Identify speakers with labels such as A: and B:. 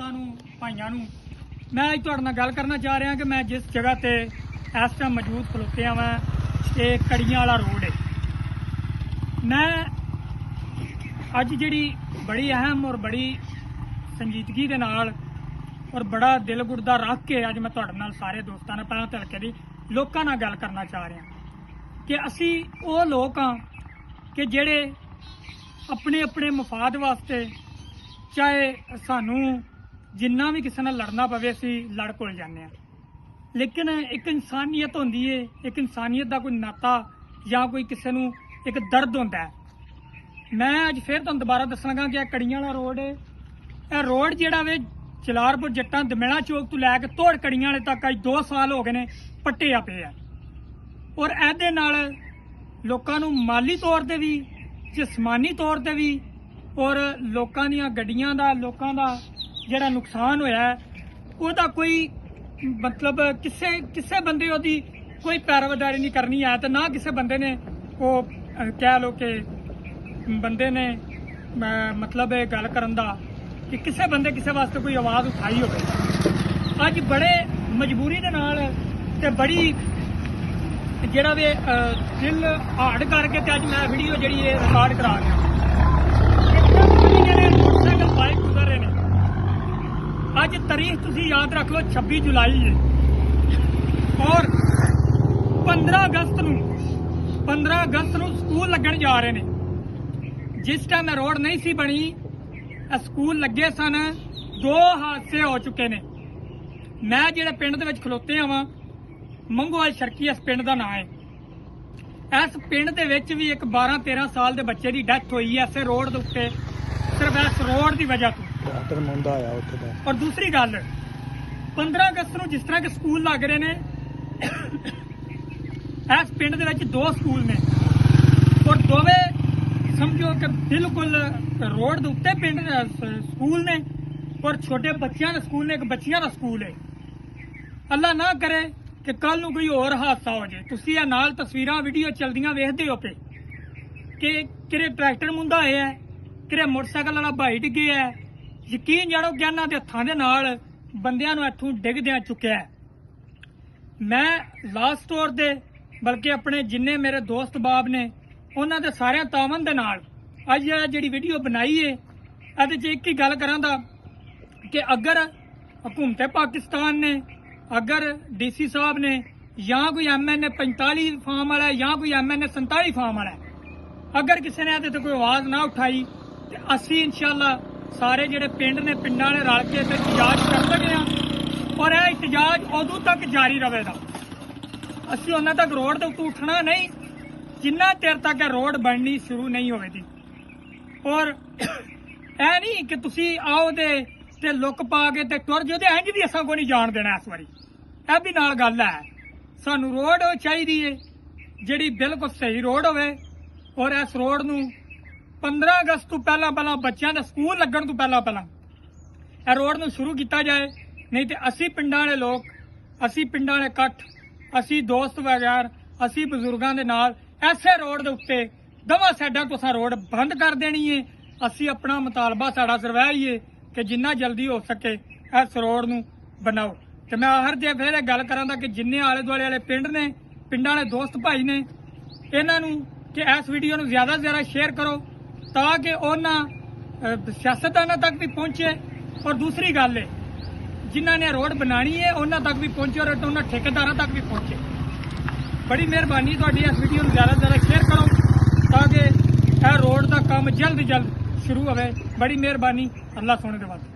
A: ਦੋਸਤਾਂ ਨੂੰ ਭਾਈਆਂ ਨੂੰ मैं अज तुहाडे नाल गल करना चाह रहा कि मैं जिस जगह ते इस टाइम मौजूद खलोते हाँ ये कड़ियां वाला रोड है। मैं अज जिहड़ी बड़ी अहम और बड़ी संजीदगी दे नाल और बड़ा दिल गुरदा रख के अज मैं तुहाडे नाल सारे दोस्तां नाल पहले तलके दी लोकां नाल गल करना चाह रहा कि असी वो लोग हाँ कि जिहड़े अपने अपने मफाद वास्ते चाहे सानू जिन्ना भी किसी नाल लड़ना पवे असी लड़ पुल जाने हैं, लेकिन एक इंसानियत होंदी है, एक इंसानियत का कोई नाता या कोई किसी नू एक दर्द होंदा है। मैं अज फिर तुहानूं दोबारा दस्सण लगा कि कड़ियां वाला रोड है। यह रोड जिहड़ा वे जलालपुर जट्टां दमेला चौक तो लैके तोड़ कड़ियां वाले तक अज 2 साल हो गए ने पट्टिया पे है और इहदे नाल लोकां नू माली तौर ते भी जिसमानी तौर ते भी और लोकां दीयां गड्डियां दा लोकां दा ਜਿਹੜਾ ਨੁਕਸਾਨ ਹੋਇਆ ਉਹਦਾ ਕੋਈ ਮਤਲਬ ਕਿਸੇ ਬੰਦੇ ਉਹਦੀ ਕੋਈ ਪੈਰਵਦਾਰੀ ਨਹੀਂ ਕਰਨੀ ਹੈ ਤੇ ਨਾ ਕਿਸੇ ਬੰਦੇ ਨੇ ਉਹ ਕਹਿ ਲੋ ਕਿ ਬੰਦੇ ਨੇ ਮਤਲਬ ਇਹ ਗੱਲ ਕਰਨ ਦਾ ਕਿ ਕਿਸੇ ਬੰਦੇ ਕਿਸੇ ਵਾਸਤੇ ਕੋਈ ਆਵਾਜ਼ ਉਠਾਈ ਹੋਵੇ। ਅੱਜ ਬੜੇ ਮਜਬੂਰੀ ਦੇ ਨਾਲ ਤੇ ਬੜੀ ਜਿਹੜਾ ਵੀ ਦਿਲ ਹਾਰਡ ਕਰਕੇ ਤੇ ਅੱਜ ਮੈਂ ਵੀਡੀਓ ਜਿਹੜੀ ਇਹ ਰਿਕਾਰਡ ਕਰਾ ਰਿਹਾ। ਮੋਟਰਸਾਈਕਲ ਬਾਈਕ ਗੁਜ਼ਰ ਰਹੇ ਨੇ। ਅੱਜ तारीख तुसी याद रख लो 26 जुलाई है और 15 अगस्त नूं स्कूल लगन जा रहे ने। जिस टाइम रोड नहीं सी बनी स्कूल लगे सन 2 हादसे हो चुके ने। मैं जिहड़े पिंड दे विच खलोते हाँ मंगोवाल शर्की इस पिंड का नाम है। इस पिंड दे विच भी एक 12-13 साल के बच्चे की डेथ हुई है इस रोड के उत्ते, सिर्फ इस रोड की वजह तो। और दूसरी गल 15 अगस्त को जिस तरह के स्कूल लग रहे ने इस पिंड दे विच 2 स्कूल ने और दोवें समझो कि बिल्कुल रोड के उत्ते पिंड स्कूल ने और छोटे बच्चों का स्कूल ने, एक बच्चियां का स्कूल है। अल्लाह ना करे कि कल नूं कोई होर हादसा हो जाए। तुसीं इह नाल तस्वीरां वीडियो चलदियां वेखदे हो पे कि किरे ट्रैक्टर मुंदा होया है, किरे मोटरसाइकिल वाला भाई डिगे है। यकीन जानो कि इन्हां दे हत्थां दे नाल बंदियां नूं इत्थों डिगदियां चुक्या है। मैं लास्ट तौर ते बल्कि अपने जिन्ने मेरे दोस्त बाब ने उन्हां दे सारे तावन दे नाल अज जिहड़ी वीडियो बनाई है इहदे च एक ही गल करां दा कि अगर हुकूमत पाकिस्तान ने, अगर DC साहब ने या कोई MNA 45 फार्म वाला या कोई MNA 47 फार्म वाला अगर किसी ने इहदे ते कोई आवाज़ ना उठाई तो असी इंशाअल्लाह सारे जिहड़े पिंड ने पिंडां ने रल के एहतजाज कर सकते हैं और यह एहतजाज उदों तक जारी रहेगा। असी उन्हां तक रोड के उत्ते उठना नहीं जिन्ना देर तक रोड बननी शुरू नहीं होगी। और यह नहीं कि तुसी आओ ते लुक पा के ते टुर जाओ ते इंज भी असां कोई नहीं जान देना। इस बारी यह भी नाल गल है, सानू रोड चाहिदी है जिहड़ी बिल्कुल सही रोड होवे और इस रोड नूं 15 अगस्त तो पहला बच्चों का स्कूल लगन तो पहला यह रोड नूं शुरू किया जाए। नहीं तो असी पिंडां वाले लोग, असी पिंडां वाले इकट्ठ, असी दोस्त वगैर, असी बजुर्गों के नाल ऐसे रोड के उत्ते दवा साइडा तो असां रोड बंद कर देनी है। असी अपना मुतालबा साडा सिर्फ यही है कि जिन्ना जल्दी हो सके इस रोड नूं बनाओ। तो मैं हर जे फिर गल करां कि जिन्ने आले दुआले वाले पिंड ने, पिंडां वाले दोस्त भाई ने, इन्हां नूं कि इस वीडियो नूं ज़्यादा से ज़्यादा शेयर करो ताकि उन्हां सियासतदानां तक भी पहुंचे और दूसरी गल है जिन्हां ने रोड बनानी है उन्हां तक भी पहुंचे और उन्हां ठेकेदारां तक भी पहुंचे। बड़ी मेहरबानी तुहाडी इस वीडियो नूं ज़्यादा से ज़्यादा शेयर करो ताकि यह रोड का काम जल्द शुरू होवे। बड़ी मेहरबानी, अल्लाह सोने दे वास्ते।